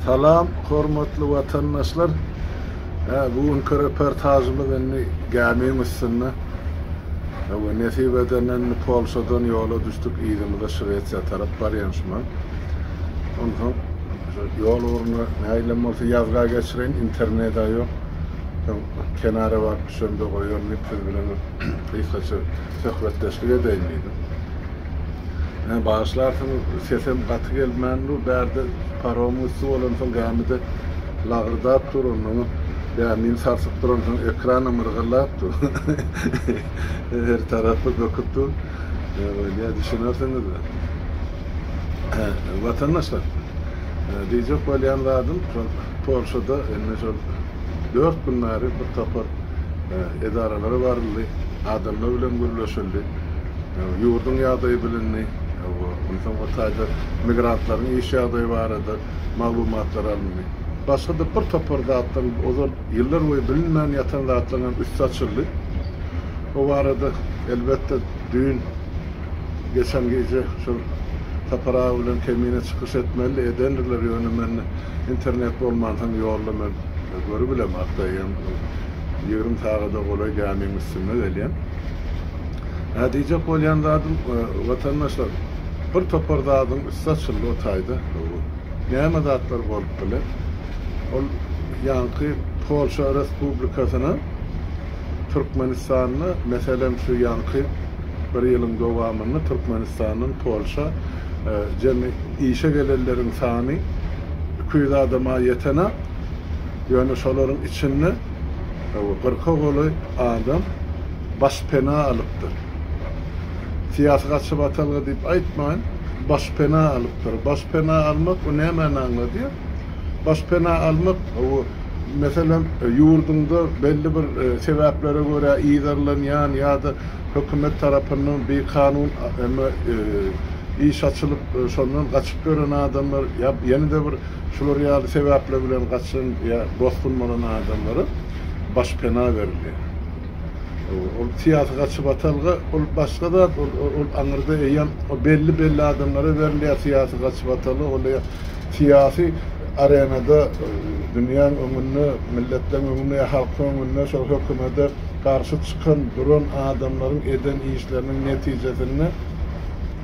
Salam, hormatly vatandaşlar. Bugünkü röportajymyz gämemiz-sinde. Nesip edenen Polşadan ýola düşdük, ýygyňyza Şwetsiýa tarap barýanşyman. Ondan ýol uruny näýlem bolsa ýazga geçiren, internetde ýok. Kenara baryp şonda goýan nipsiz bilen kysgaça söhbetleşik edýändim. Başlarsın sesim gaty gelmänli, bärde paramusy bolan soň gämide lagyrdaپ durun, onu min sarsyp duran soň ekrana mırgylap dur. Her tarapy göküpdi. Öyle düşünersiniz. Vatandaşlar, diýjek bolýanlarym Polşada şol 4 günleri bir tapar edaralary barly, adamlar bilen görüşildi. Ýurdun ýagdaýy bilinni. Ondan ortaýda migrantlaryň iş ýagdaýy barada maglumatlar alındy. Başga da bir topar zatdan ozal ýyllar boýy bilinmän ýatan zatlaryň üst açyldy. O barada elbetde düýün geçen gece şol tapara bilen kemine çykyş etmeli edenler ýönemen internet bolmandan ýollaman görüp bilem hatdaýam 20 sagada golay gämemiz-sinde delýän. Diýjek bolýanlarym vatandaşlar bir topar zatdan üst açyldy o taýda. Näme zatlar bolup biler? Ol ýanky Polşa Respublikasyna Türkmenistanyny meselem şu ýanky bir ýylyň dowamyny Türkmenistanyň Polşa jemy işe gelenleriň sany 200 adama ýetene ýöne şolaryň içinde 40 goly adam başpena alypdyr. Siyasi gaçyp atalgy diýip aýtmaýyn, başpena alypdyr. Başpena almak o näme anladyr? Başpena almak o meselem ýurdunda belli bir sebäplere görä ýydarlanýan ýa-da hökümet tarapyndan bir kanun iş açylyp şondan gaçyp gören adamlar ýene-de bir şular ýaly sebäpler bilen gaçan ýa dostulmanan adamlara başpena berilýär. O siyasi gaçyp atalgy ol başga da ol aňyrda eýen o belli adamlara berilýär siyasi gaçyp ataly ol siyasi arenada dünýäň öňünde milletleň öňünde halkyň öňünde şol hökümete garşy çykan duran adamlaryň eden işleriniň netijesini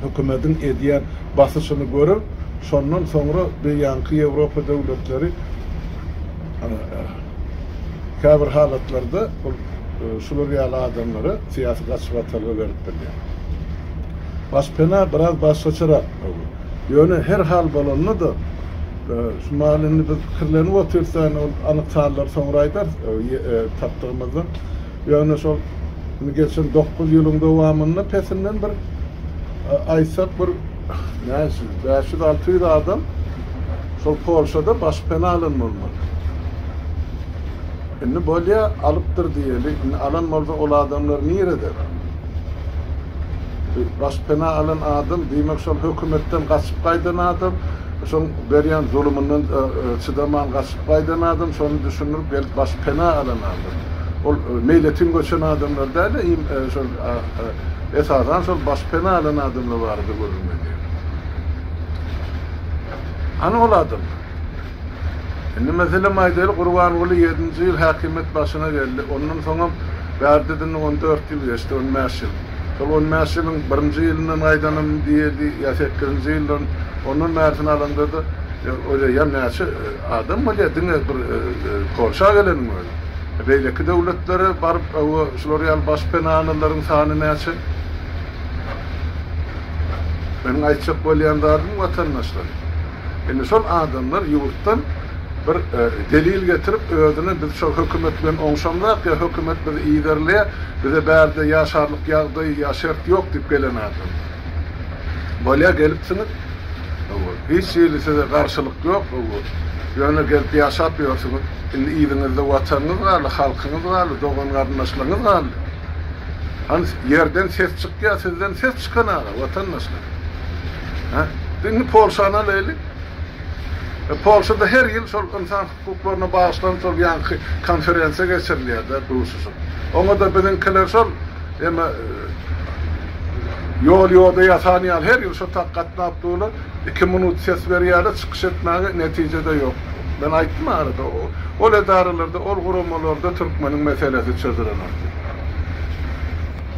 hökümetin edýän basyşyny görüp şondan soňra beýanky Ýewropa döwletleri käbir halatlarda şular ýaly adamlara siyasi gaçyp ataly berip berýär. Başpena biraz başgaçara. Ýöne her hal bolanyny da şu mahallenin biz kirlerini otursan anık sağlar sonra aydar taptığımızda yani şol geçen 9 yılın devamında pesinden bir aysak bir neyse 500-600 adam şol Polşada başpena alınmalı. Şimdi böyle alıptır diyelim. Alan olsa o adamlar nerede? Başpena alan adam demek şol hükümetten kaçıp kaydan adam son berýän zulümünden çıdaman gaçyp gaýdan adam şonu düşünür gelip başpena alan adam. Ol meýletin göçen adamlar däl şol esasan şol başpena alan adamlar bardy görünmedi. Ana ol adam. Indi mesele maýdaly Gurbanoğlu 7-nji ýyl häkimet başyna geldi. Ondan soňra bärdiden 14 ýyl geçdi, 15 ýyl. Şol 15 ýylyň 1-nji ýylynyň aýdanym diýdi, ýa 8-nji ýylyň onun märtini alanda da öyle näçe adam bolýar bir Polşa gelen öyle. Beýleki döwletlere baryp şular ýaly başpenanylaryň sany näçe? Ben aýtjak bolýanlarym watandaşlar. Indi şol adamlar ýurtdan bir delil getirip özüne biz şol hökümet bilen oňşamlak ýa hökümet bizi ýydarlýar, bize bärde ýaşarlyk ýagdaý, ýaşert ýok diýip gelen adam. Bolýar gelipsiňiz. Hiç size karşılık yok. Yani gelip yaşatmıyorsunuz. Şimdi iyiğinizde vatanınız var, halkınız var, doğan kardeşleriniz var. Hani yerden ses çıkıyor, sizden ses çıkan vatandaşlar. Şimdi Polşa'na öyle. Polşa'da her yıl insan hukuklarına bağışlanan konferansa geçiriliyor da bu hususun. Ona da bizimkiler yolda yasanıyal her yıl şu takkatını yaptılar 2 minut ses veriyorlar çıkış etmeye neticede yok. Ben aytdım arada o ledarlarda, o kurumalarda Türkmenin meselesi çözülen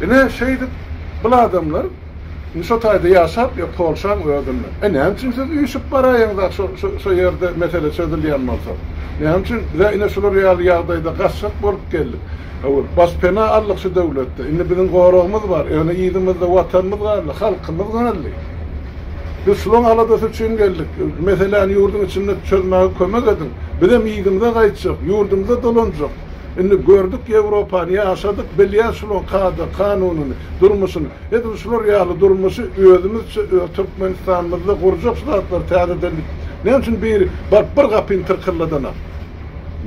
ne şeydi bu adamlar Nişotay'da yaşap ya Polşan ödümler. Ne için siz uyuşup barayınızda şu yerde mesele çözülüyen olsa. Ne için bize yine şu real yağdayda kaçsak bolup geldi. Baspena Allah şu devlette. Şimdi bizim koruğumuz var. Yani yiğidimizde vatanımız var. Halkımız var. Biz şunun aladası için geldik. Mesela yurdun içinde çözmeye kömek edin. Bizim yiğidimize kayıtacak. Yurdumuza dolanacak. Şimdi gördük Avrupa'yı yaşadık. Belliyen şunun kanununu, durmuşunu. Edin şunun yağlı durmuşu özümüz Türkmenistan'ımızda kuracak şulatlar tehdit edildik. Ne için bir kapın tırkırladığına.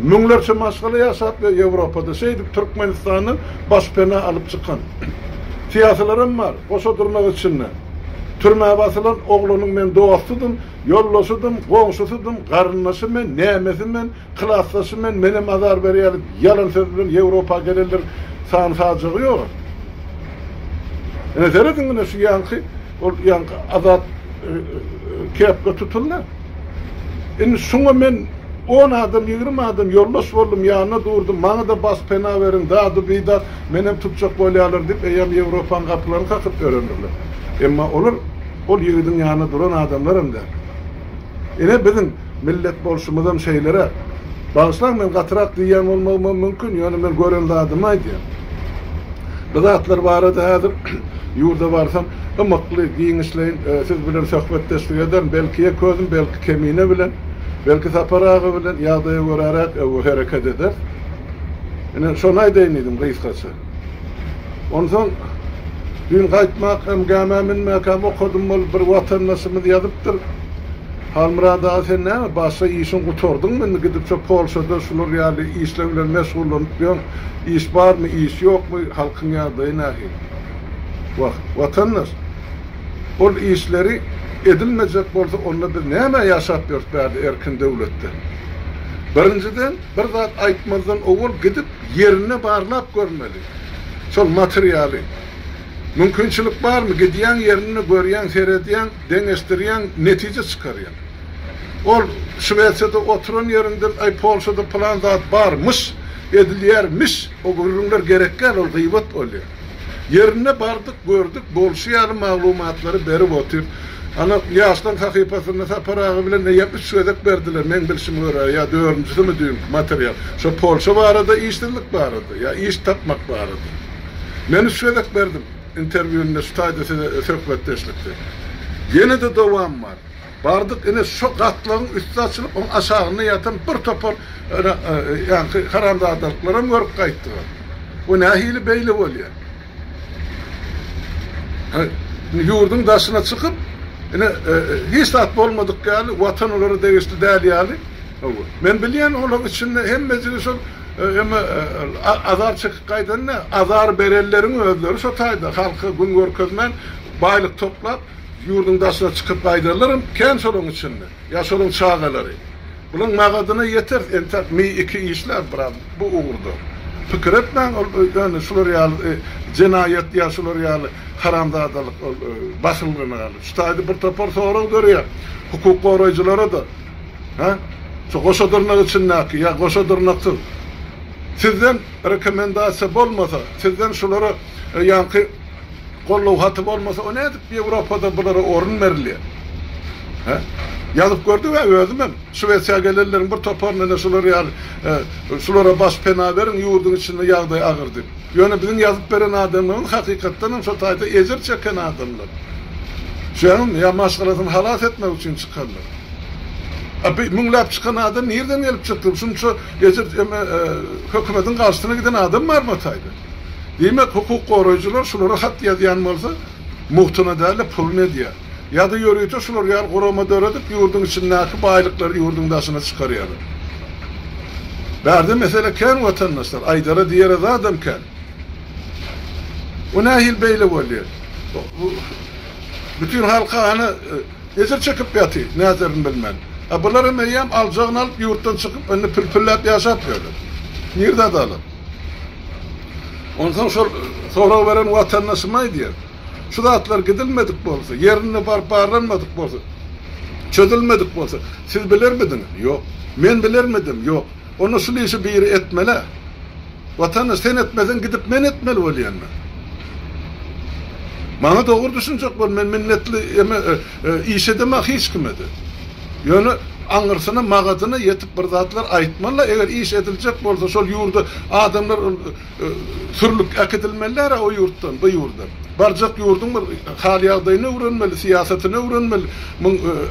Münglerce maskalı yaşap ve Avrupa'da şeydik Türkmenistan'ın başpena alıp çıkan. Siyasalarım var. Koşa durmak için ne? Türmeye basılan oğlunun ben doğasıdım, yollasıdım, komşusudum, karınlaşım ben, nemesim ben, klaslaşım ben, benim azar veriyelim, yalan sözlerim, Avrupa gelirler, sağın sağcığı yok. Seyredin şu yankı azat kepke tutullar. Şuna ben 10 adım, 20 adım yollaş oldum, yanına durdum, bana da bas pena verin, daha da bir da benim tutacak böyle alır deyip, eyyam Avrupa'nın kapılarını kakıp öğrenirler. Ama olur, o yiğidin yanına duran adamlarım der. Yine bizim millet bolşumuzun şeylere, bağışlan ben katırak diyen olmam mümkün, yani ben görüldü adımay diyen. Rıdatlar var adı yurda varsam, ımıklı giyinişleyin, siz bilen sohbetleştik eden, belki közüm, belki kemiğine bilen, belki saparağı bilen, yağdaya görerek hareket eder. Yani şonay değiniydim kıyıskası. Ondan dün kaytmak, emgamemin mekam okudum ol bir vatandaşımız yazıptır. Halmıra daha sen ne mi? Başka işin kutordun mu? Gidip çok Polşa'da şunur yani işlerle meşgul olup diyorsun. İş var mı, iş yok mu? Halkın yardığı nahi. Bak, vatandaş. O işleri edilmeyecek olsa onunla bir neyme yaşatıyor erkin devlette. Birinciden bir zat aytmazdan oğul gidip yerine bağırlap görmeli. Sol materyali. Mümkünçülük var mı? Gidiyen yerini görüyen, seyrediyen, dengeştiriyen, netice çıkarıyan. O Şveçya'da oturan yerinde Polşa'da plan zat varmış, ediliyermiş, o görünler gerekler, o gıybet oluyor. Yerine bardık, gördük, bolşiyalı malumatları berip otur. Ana yaştan kakipasını saparağı bile ne yapmış söylek verdiler, men bilsim öğre, ya dördüncüsü mü diyeyim, materyal. Şu Polşa var arada, işsizlik var arada, ya iş tapmak var arada. Men söylek verdim. İnterview'ünde stayda sohbetleştikte. Yine de devam var. Bardık yine şu katların üstü açılıp onun aşağını yatan bir topar yani karanlığa adalıklara görüp kayıttı var. O nahili beyli oluyor. Yurdun daşına çıkıp yine hiç tatlı olmadık yani vatan oları değişti değerli yani. Ben biliyen onun içinde hem meclis hem azar çıkıp kaydan ne? Azar berellerin özleri sotaydı. Halkı gün görkezmen baylık toplar yurdun daşına çıkıp kaydarlarım kendi solun içinde. Ya solun çağaları. Bunun mağadına yeter. Entek mi iki işler bırak. Bu uğurdu. Fikir etmen yani şuraya cinayet ya şuraya haramda adalık basılığına alır. Staydı bir topar sonra görüyor. Hukuk koruyuculara da. Ha? Şu koşa dırnak için ne ki? Ya koşa dırnaktır. Sizden rekomendasyon olmasa, sizden şuları yankı kollu hatip olmasa, o ne edip bir Avrupa'da bunlara orun veriliyor. Yazıp gördü ve özüm hem. Şveçya gelirlerin bir toparına şuları yani, şulara baş pena verin, yurdun içinde yağdayı ağır deyip. Yani bizim yazıp veren adamların hakikatten şu tayda ecir çeken adamlar. Şu ya maşgalasını halas etmek için çıkarlar. Münglap çıkan adam nereden gelip çıktı? Şunu şu hükümetin karşısına giden adam var mı taydı? Demek hukuk koruyucular şuları hat yazıyan olsa muhtuna değerli pul ne diye. Ya da yürüyücü şuları yer koruma döredip yurdun içindeki baylıkları yurdun daşına çıkarıyorlar. Verdi mesela ken vatandaşlar, aydara diğer adam ken. O nahil beyle oluyor. Bütün halka hani ezer çekip yatıyor, ne ezerin bilmem. Bunları meyyem alacağını alıp yurttan çıkıp önüne pülpüllep yaşatmıyorlar. Nerede de alın? Ondan sonra veren vatandaşımaydı ya. şu zatlar gidilmedik bolsa, yerine barlanmadık bolsa, çözülmedik bolsa, siz bilir miydiniz? Yok. Men bilir miydim? Yok. Onu şu işi biri etmeli. Vatanı sen etmeden gidip men etmeli olayan mı? Bana doğru düşünecek var. Men minnetli iş edemek hiç kimedi. Yani anırsına, mağazına yetip bir zatlar aytmalı. Eğer iş edilecek bolsa, şol yurda adamlar sürlük akıdılmalılar o yurttan, bu yurdan. Barcak yurdun bir hali ağdayını öğrenmeli, siyasetini öğrenmeli,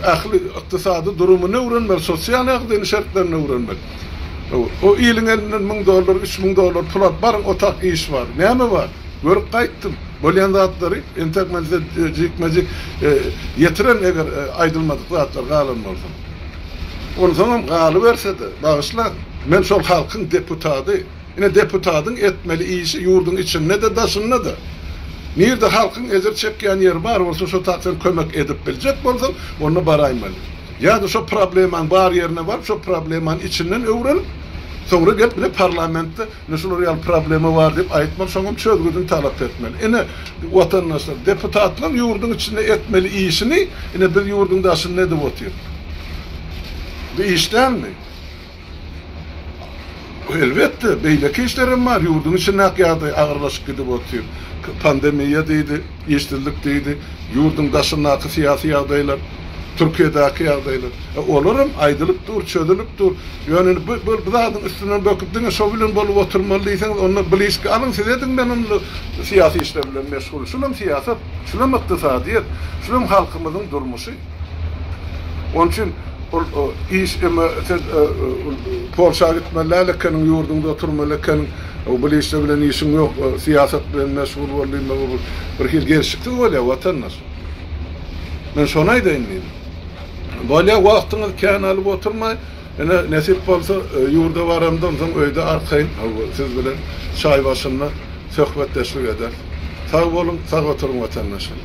ahli iktisadı durumunu öğrenmeli, sosyal ağdayını şartlarını öğrenmeli. O iyiliğin elinden $1000, $3000 pul barın otak iş var. Ne mi var? Görüp kayıttım. Bolyan zatları entekmezde cikmecik yetiren eğer aydılmadık zatlar galanmazsa. Onu zaman galı verse de bağışla. Men şol halkın deputadı. Yine deputadın etmeli işi yurdun içinde de daşında da. Nerede halkın ezer çekken yer var olsa şu taksen kömek edip bilecek bolsa onu baraymalı. Ya da şu problemin bar yerine var, şu problemin içinden öğren. Sonra gelip bile parlamentte nasıl real problemi var deyip aytmak sonra çözgüdün talep etmeli. Yine vatandaşlar deputatlar yurdun içinde etmeli işini yine bir yurdun daşını ne de otuyor. Bu işten mi? Elbette beyleki işlerim var. Yurdun içine ağırlaşık gidip otuyor. Pandemiye deydi, işsizlik deydi, yurdun daşındaki siyasi adaylar, Türkiye'deki adaylar. Olurum, aydılıp dur, çözülüp dur. Yani bu dağın üstünden bakıp dine şovilin bolup oturmalıysanız onu biliş alın siz edin ben onu siyasi işlerle meşgul. Şunun siyaset, şunun iktisadiyet, şunun halkımızın durmuşu. Onun için iş Polşa gitmelerle kenin yurdunda oturmalı kenin o bu işte bilen işim yok siyaset bilen meşgul olayım bir hil gerçekti öyle vatandaş. Ben şonay deyim. Böyle vaktiniz kan alıp oturmay. Yani nasip olsa yurda varamdan sonra öyde arkayın. Siz bilen çay başında sohbetleşmek eder. Sağ olun, sağ oturun vatandaşlar.